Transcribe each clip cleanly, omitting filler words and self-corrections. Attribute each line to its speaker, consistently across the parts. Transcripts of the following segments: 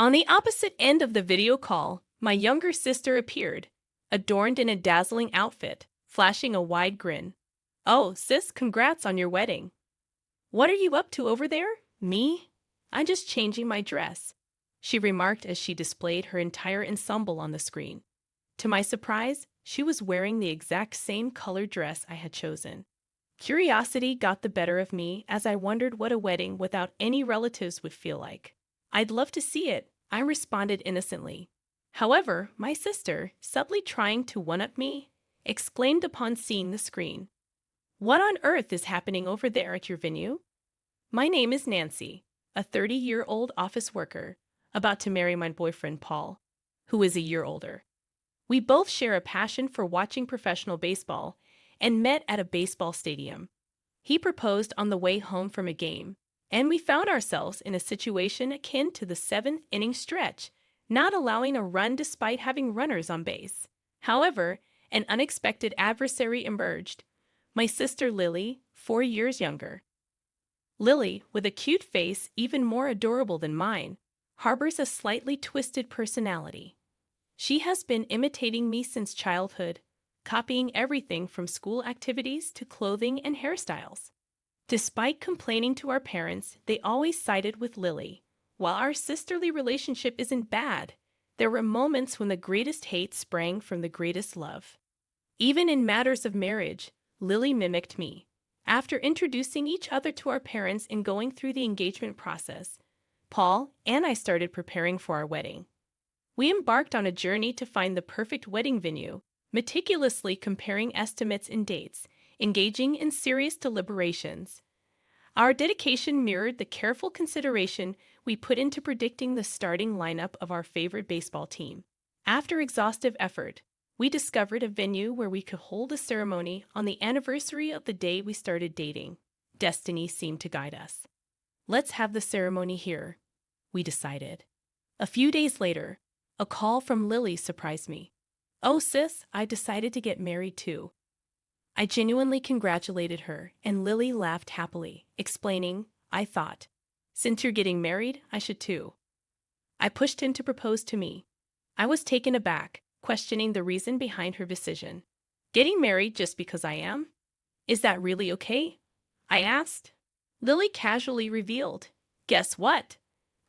Speaker 1: On the opposite end of the video call, my younger sister appeared, adorned in a dazzling outfit, flashing a wide grin. "Oh, sis, congrats on your wedding. What are you up to over there?" "Me? I'm just changing my dress," she remarked as she displayed her entire ensemble on the screen. To my surprise, she was wearing the exact same colored dress I had chosen. Curiosity got the better of me as I wondered what a wedding without any relatives would feel like. "I'd love to see it," I responded innocently. However, my sister, subtly trying to one-up me, exclaimed upon seeing the screen, "What on earth is happening over there at your venue?" My name is Nancy, a 30-year-old office worker, about to marry my boyfriend Paul, who is a year older. We both share a passion for watching professional baseball and met at a baseball stadium. He proposed on the way home from a game, and we found ourselves in a situation akin to the seventh-inning stretch, not allowing a run despite having runners on base. However, an unexpected adversary emerged: my sister Lily, 4 years younger. Lily, with a cute face even more adorable than mine, harbors a slightly twisted personality. She has been imitating me since childhood, copying everything from school activities to clothing and hairstyles. Despite complaining to our parents, they always sided with Lily. While our sisterly relationship isn't bad, there were moments when the greatest hate sprang from the greatest love. Even in matters of marriage, Lily mimicked me. After introducing each other to our parents and going through the engagement process, Paul and I started preparing for our wedding. We embarked on a journey to find the perfect wedding venue, meticulously comparing estimates and dates, engaging in serious deliberations. Our dedication mirrored the careful consideration we put into predicting the starting lineup of our favorite baseball team. After exhaustive effort, we discovered a venue where we could hold a ceremony on the anniversary of the day we started dating. Destiny seemed to guide us. "Let's have the ceremony here," we decided. A few days later, a call from Lily surprised me. "Oh, sis, I decided to get married too." I genuinely congratulated her, and Lily laughed happily, explaining, "I thought, since you're getting married, I should too." I pushed him to propose to me. I was taken aback, questioning the reason behind her decision. "Getting married just because I am? Is that really okay?" I asked. Lily casually revealed, "Guess what?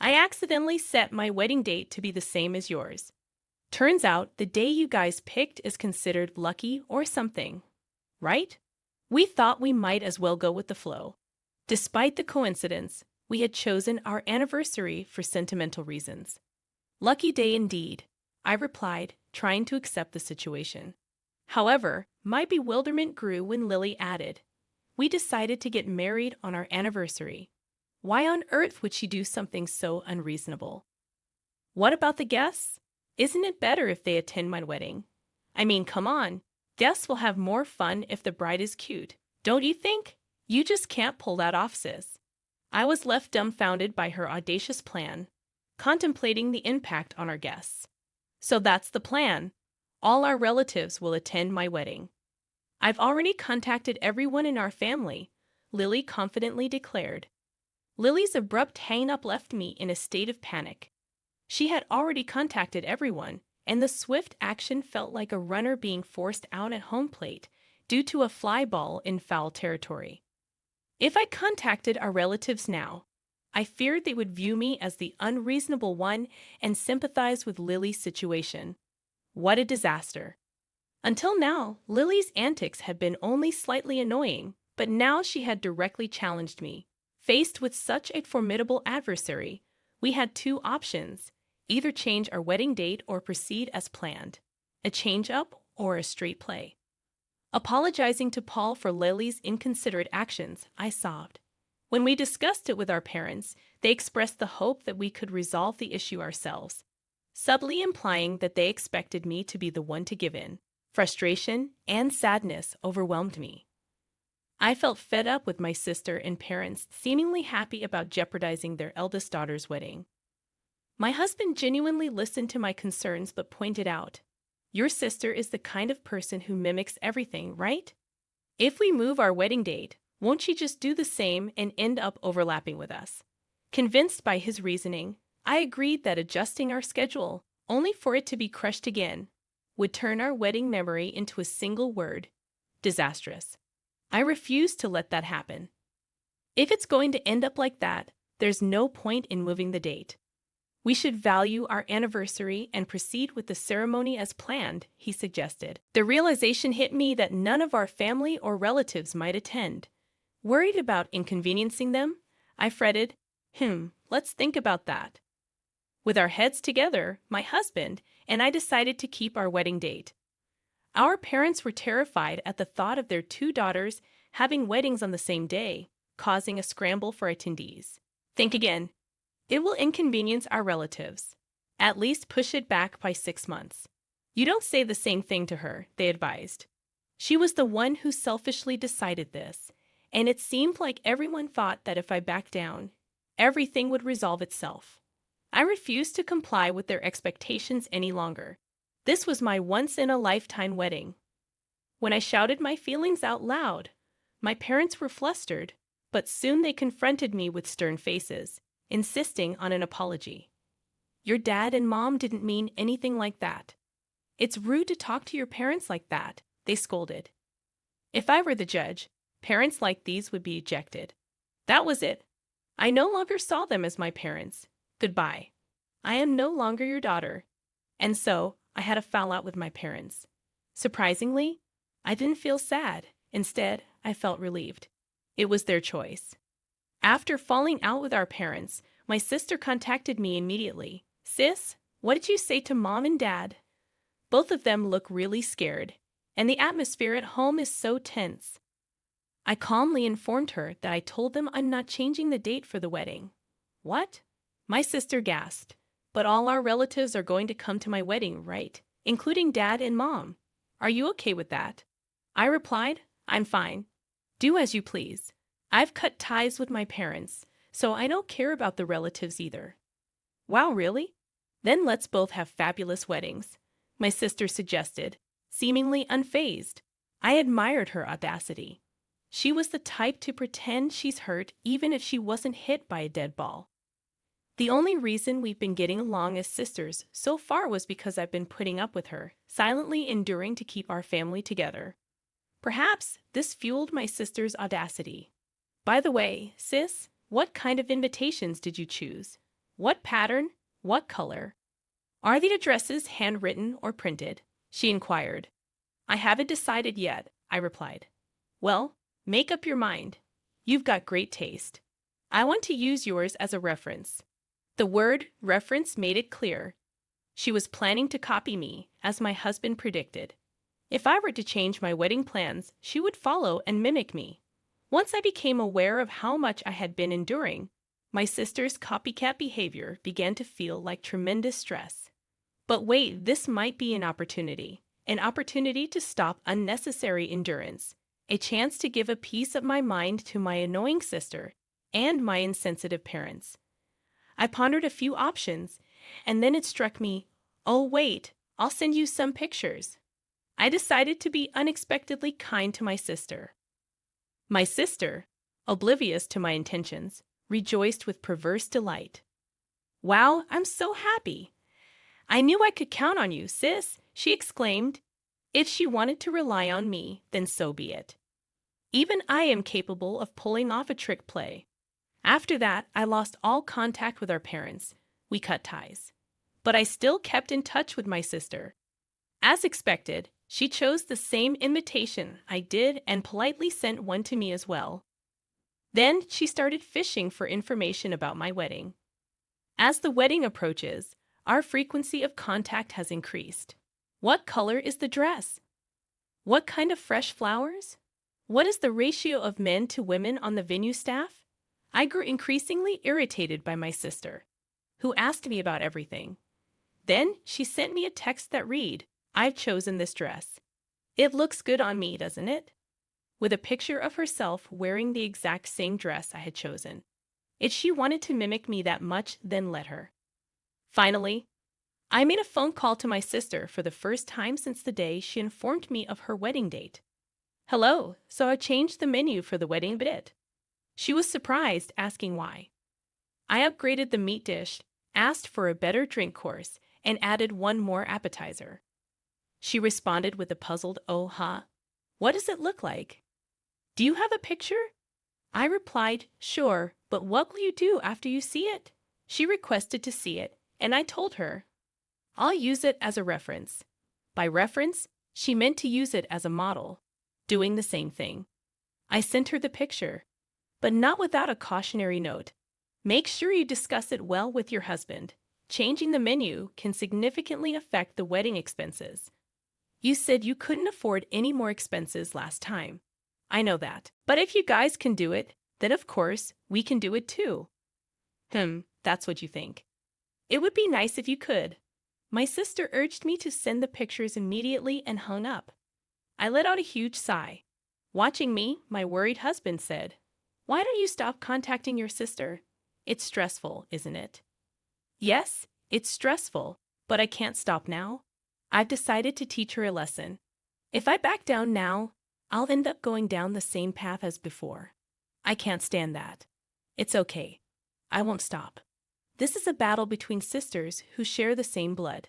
Speaker 1: I accidentally set my wedding date to be the same as yours. Turns out the day you guys picked is considered lucky or something, right?" We thought we might as well go with the flow. Despite the coincidence, we had chosen our anniversary for sentimental reasons. "Lucky day indeed," I replied, trying to accept the situation. However, my bewilderment grew when Lily added, "We decided to get married on our anniversary. Why on earth would she do something so unreasonable?" "What about the guests? Isn't it better if they attend my wedding? I mean, come on. Guests will have more fun if the bride is cute, don't you think? You just can't pull that off, sis." I was left dumbfounded by her audacious plan, contemplating the impact on our guests. "So that's the plan. All our relatives will attend my wedding." "I've already contacted everyone in our family," Lily confidently declared. Lily's abrupt hang-up left me in a state of panic. She had already contacted everyone, and the swift action felt like a runner being forced out at home plate due to a fly ball in foul territory. If I contacted our relatives now, I feared they would view me as the unreasonable one and sympathize with Lily's situation. What a disaster. Until now, Lily's antics had been only slightly annoying, but now she had directly challenged me. Faced with such a formidable adversary, we had two options: either change our wedding date or proceed as planned, a change-up or a straight play. Apologizing to Paul for Lily's inconsiderate actions, I sobbed. When we discussed it with our parents, they expressed the hope that we could resolve the issue ourselves, subtly implying that they expected me to be the one to give in. Frustration and sadness overwhelmed me. I felt fed up with my sister and parents seemingly happy about jeopardizing their eldest daughter's wedding. My husband genuinely listened to my concerns but pointed out, "Your sister is the kind of person who mimics everything, right? If we move our wedding date, won't she just do the same and end up overlapping with us?" Convinced by his reasoning, I agreed that adjusting our schedule, only for it to be crushed again, would turn our wedding memory into a single word: disastrous. I refused to let that happen. If it's going to end up like that, there's no point in moving the date. We should value our anniversary and proceed with the ceremony as planned, he suggested. The realization hit me that none of our family or relatives might attend. Worried about inconveniencing them, I fretted, let's think about that. With our heads together, my husband and I decided to keep our wedding date. Our parents were terrified at the thought of their two daughters having weddings on the same day, causing a scramble for attendees. Think again. It will inconvenience our relatives. At least push it back by 6 months. You don't say the same thing to her, they advised. She was the one who selfishly decided this, and it seemed like everyone thought that if I backed down, everything would resolve itself. I refused to comply with their expectations any longer. This was my once-in-a-lifetime wedding. When I shouted my feelings out loud, my parents were flustered, but soon they confronted me with stern faces, insisting on an apology. Your dad and mom didn't mean anything like that. It's rude to talk to your parents like that, they scolded. If I were the judge, parents like these would be ejected. That was it. I no longer saw them as my parents. Goodbye. I am no longer your daughter. And so, I had a fallout with my parents. Surprisingly, I didn't feel sad. Instead, I felt relieved. It was their choice. After falling out with our parents, my sister contacted me immediately. Sis, what did you say to mom and dad? Both of them look really scared, and the atmosphere at home is so tense. I calmly informed her that I told them I'm not changing the date for the wedding. What? My sister gasped. But all our relatives are going to come to my wedding, right? Including dad and mom. Are you okay with that? I replied, I'm fine. Do as you please. I've cut ties with my parents, so I don't care about the relatives either. Wow, really? Then let's both have fabulous weddings, my sister suggested, seemingly unfazed. I admired her audacity. She was the type to pretend she's hurt even if she wasn't hit by a dead ball. The only reason we've been getting along as sisters so far was because I've been putting up with her, silently enduring to keep our family together. Perhaps this fueled my sister's audacity. By the way, sis, what kind of invitations did you choose? What pattern? What color? Are the addresses handwritten or printed? She inquired. I haven't decided yet, I replied. Well, make up your mind. You've got great taste. I want to use yours as a reference. The word reference made it clear. She was planning to copy me, as my husband predicted. If I were to change my wedding plans, she would follow and mimic me. Once I became aware of how much I had been enduring, my sister's copycat behavior began to feel like tremendous stress. But wait, this might be an opportunity to stop unnecessary endurance, a chance to give a piece of my mind to my annoying sister and my insensitive parents. I pondered a few options, and then it struck me, oh wait, I'll send you some pictures. I decided to be unexpectedly kind to my sister. My sister, oblivious to my intentions, rejoiced with perverse delight. Wow, I'm so happy. I knew I could count on you, sis, she exclaimed. If she wanted to rely on me, then so be it. Even I am capable of pulling off a trick play. After that, I lost all contact with our parents. We cut ties. But I still kept in touch with my sister. As expected, she chose the same invitation I did and politely sent one to me as well. Then she started fishing for information about my wedding. As the wedding approaches, our frequency of contact has increased. What color is the dress? What kind of fresh flowers? What is the ratio of men to women on the venue staff? I grew increasingly irritated by my sister, who asked me about everything. Then she sent me a text that read, I've chosen this dress. It looks good on me, doesn't it? With a picture of herself wearing the exact same dress I had chosen. If she wanted to mimic me that much, then let her. Finally, I made a phone call to my sister for the first time since the day she informed me of her wedding date. Hello, so I changed the menu for the wedding bit. She was surprised, asking why. I upgraded the meat dish, asked for a better drink course, and added one more appetizer. She responded with a puzzled "Oh, huh? What does it look like? Do you have a picture?" I replied, "Sure, but what will you do after you see it?" She requested to see it, and I told her, "I'll use it as a reference." By reference, she meant to use it as a model, doing the same thing. I sent her the picture, but not without a cautionary note. Make sure you discuss it well with your husband. Changing the menu can significantly affect the wedding expenses. You said you couldn't afford any more expenses last time. I know that. But if you guys can do it, then of course we can do it too. That's what you think. It would be nice if you could. My sister urged me to send the pictures immediately and hung up. I let out a huge sigh. Watching me, my worried husband said, "Why don't you stop contacting your sister? It's stressful, isn't it?" Yes, it's stressful, but I can't stop now. I've decided to teach her a lesson. If I back down now, I'll end up going down the same path as before. I can't stand that. It's okay. I won't stop. This is a battle between sisters who share the same blood.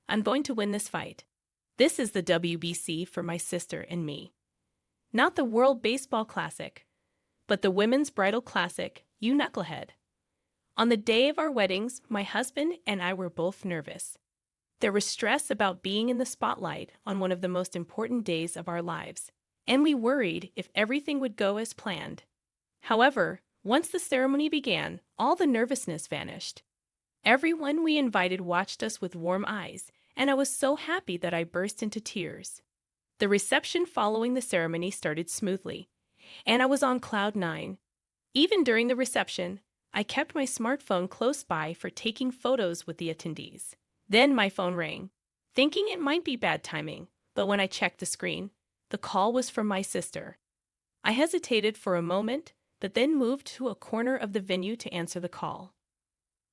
Speaker 1: I'm going to win this fight. This is the WBC for my sister and me. Not the World Baseball Classic, but the Women's Bridal Classic, you knucklehead. On the day of our weddings, my husband and I were both nervous. There was stress about being in the spotlight on one of the most important days of our lives, and we worried if everything would go as planned. However, once the ceremony began, all the nervousness vanished. Everyone we invited watched us with warm eyes, and I was so happy that I burst into tears. The reception following the ceremony started smoothly, and I was on cloud nine. Even during the reception, I kept my smartphone close by for taking photos with the attendees. Then my phone rang, thinking it might be bad timing, but when I checked the screen, the call was from my sister. I hesitated for a moment, but then moved to a corner of the venue to answer the call.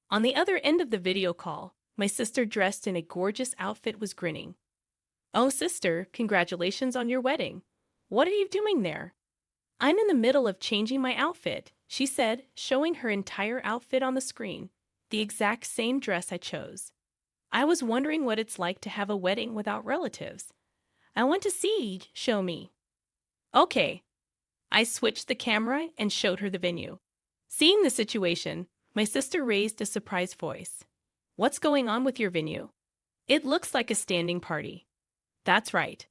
Speaker 1: On the other end of the video call, my sister, dressed in a gorgeous outfit, was grinning. "Oh, sister, congratulations on your wedding. What are you doing there?" "I'm in the middle of changing my outfit," she said, showing her entire outfit on the screen, the exact same dress I chose. "I was wondering what it's like to have a wedding without relatives. I want to see, show me." "Okay." I switched the camera and showed her the venue. Seeing the situation, my sister raised a surprised voice. "What's going on with your venue? It looks like a standing party." "That's right.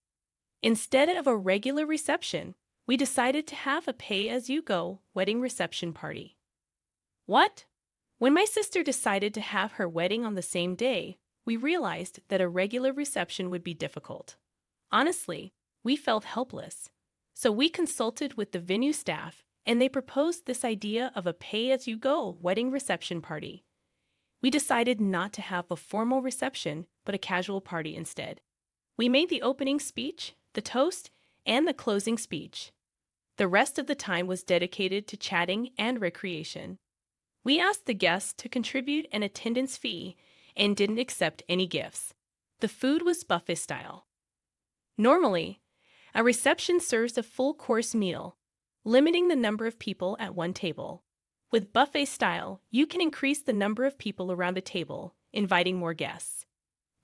Speaker 1: Instead of a regular reception, we decided to have a pay-as-you-go wedding reception party." "What?" When my sister decided to have her wedding on the same day, we realized that a regular reception would be difficult. Honestly, we felt helpless. So we consulted with the venue staff, and they proposed this idea of a pay-as-you-go wedding reception party. We decided not to have a formal reception, but a casual party instead. We made the opening speech, the toast, and the closing speech. The rest of the time was dedicated to chatting and recreation. We asked the guests to contribute an attendance fee and didn't accept any gifts. The food was buffet style. Normally, a reception serves a full-course meal, limiting the number of people at one table. With buffet style, you can increase the number of people around the table, inviting more guests.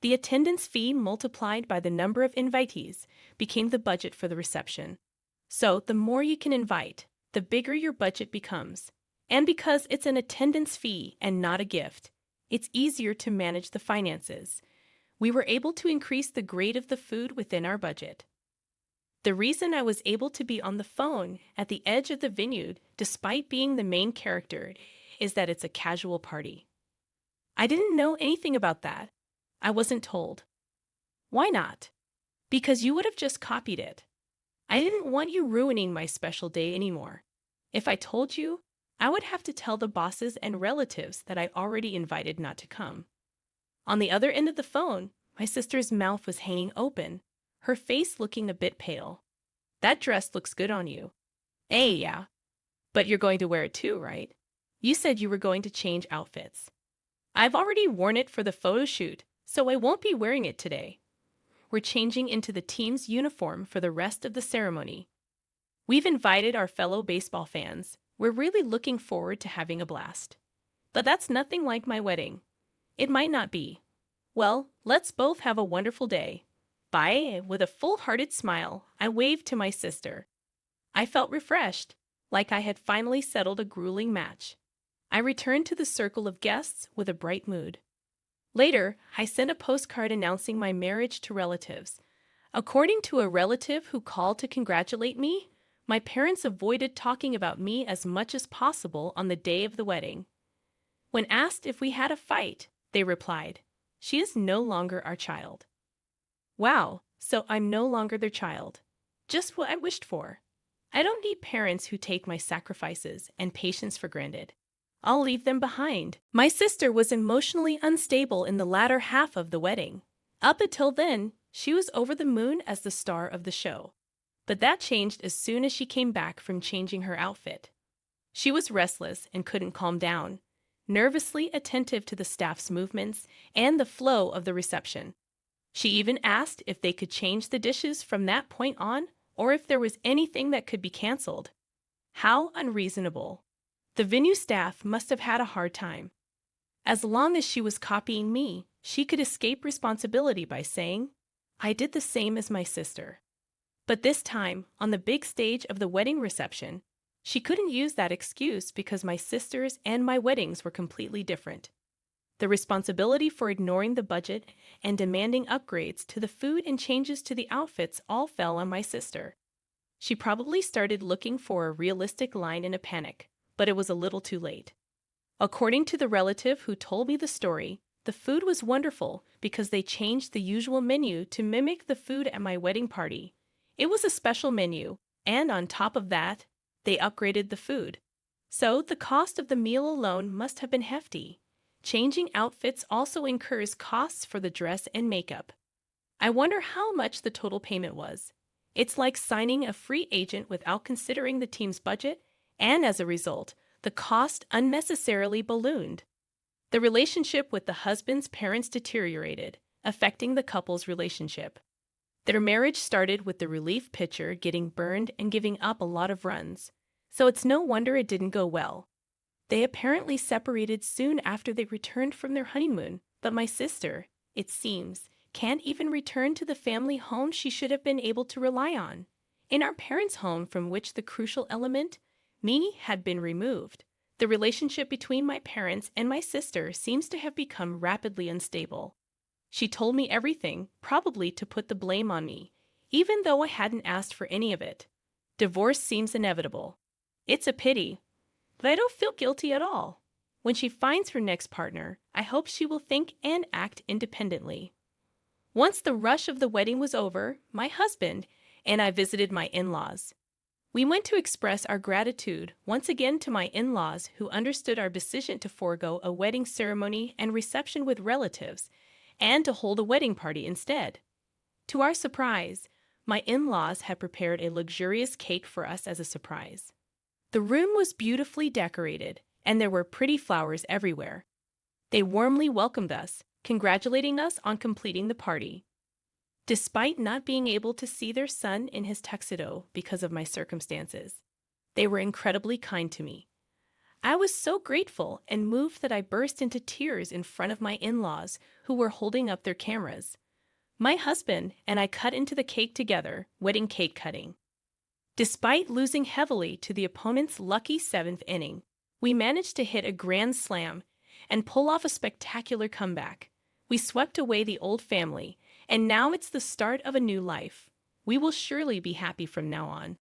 Speaker 1: The attendance fee multiplied by the number of invitees became the budget for the reception. So the more you can invite, the bigger your budget becomes. And because it's an attendance fee and not a gift, it's easier to manage the finances. We were able to increase the grade of the food within our budget. The reason I was able to be on the phone at the edge of the venue despite being the main character is that it's a casual party. I didn't know anything about that. I wasn't told. Why not? Because you would have just copied it. I didn't want you ruining my special day anymore. If I told you, I would have to tell the bosses and relatives that I already invited not to come. On the other end of the phone, my sister's mouth was hanging open, her face looking a bit pale. "That dress looks good on you." Yeah. But you're going to wear it too, right? You said you were going to change outfits." "I've already worn it for the photo shoot, so I won't be wearing it today. We're changing into the team's uniform for the rest of the ceremony. We've invited our fellow baseball fans. We're really looking forward to having a blast. But that's nothing like my wedding. It might not be. Well, let's both have a wonderful day. Bye. With a full-hearted smile, I waved to my sister. I felt refreshed, like I had finally settled a grueling match. I returned to the circle of guests with a bright mood. Later, I sent a postcard announcing my marriage to relatives. According to a relative who called to congratulate me, my parents avoided talking about me as much as possible on the day of the wedding. When asked if we had a fight, they replied, "She is no longer our child." Wow, so I'm no longer their child. Just what I wished for. I don't need parents who take my sacrifices and patience for granted. I'll leave them behind. My sister was emotionally unstable in the latter half of the wedding. Up until then, she was over the moon as the star of the show. But that changed as soon as she came back from changing her outfit. She was restless and couldn't calm down, nervously attentive to the staff's movements and the flow of the reception. She even asked if they could change the dishes from that point on, or if there was anything that could be canceled. How unreasonable. The venue staff must have had a hard time. As long as she was copying me, she could escape responsibility by saying, "I did the same as my sister." But this time, on the big stage of the wedding reception, she couldn't use that excuse because my sisters and my weddings were completely different. The responsibility for ignoring the budget and demanding upgrades to the food and changes to the outfits all fell on my sister. She probably started looking for a realistic line in a panic, but it was a little too late. According to the relative who told me the story, the food was wonderful because they changed the usual menu to mimic the food at my wedding party. It was a special menu, and on top of that, they upgraded the food. So the cost of the meal alone must have been hefty. Changing outfits also incurs costs for the dress and makeup. I wonder how much the total payment was. It's like signing a free agent without considering the team's budget, and as a result, the cost unnecessarily ballooned. The relationship with the husband's parents deteriorated, affecting the couple's relationship. Their marriage started with the relief pitcher getting burned and giving up a lot of runs, so it's no wonder it didn't go well. They apparently separated soon after they returned from their honeymoon, but my sister, it seems, can't even return to the family home she should have been able to rely on. In our parents' home from which the crucial element, me, had been removed, the relationship between my parents and my sister seems to have become rapidly unstable. She told me everything, probably to put the blame on me, even though I hadn't asked for any of it. Divorce seems inevitable. It's a pity, but I don't feel guilty at all. When she finds her next partner, I hope she will think and act independently. Once the rush of the wedding was over, my husband and I visited my in-laws. We went to express our gratitude once again to my in-laws who understood our decision to forego a wedding ceremony and reception with relatives and to hold a wedding party instead. To our surprise, my in-laws had prepared a luxurious cake for us as a surprise. The room was beautifully decorated, and there were pretty flowers everywhere. They warmly welcomed us, congratulating us on completing the party. Despite not being able to see their son in his tuxedo because of my circumstances, they were incredibly kind to me. I was so grateful and moved that I burst into tears in front of my in-laws who were holding up their cameras. My husband and I cut into the cake together, wedding cake cutting. Despite losing heavily to the opponent's lucky 7th inning, we managed to hit a grand slam and pull off a spectacular comeback. We swept away the old family, and now it's the start of a new life. We will surely be happy from now on.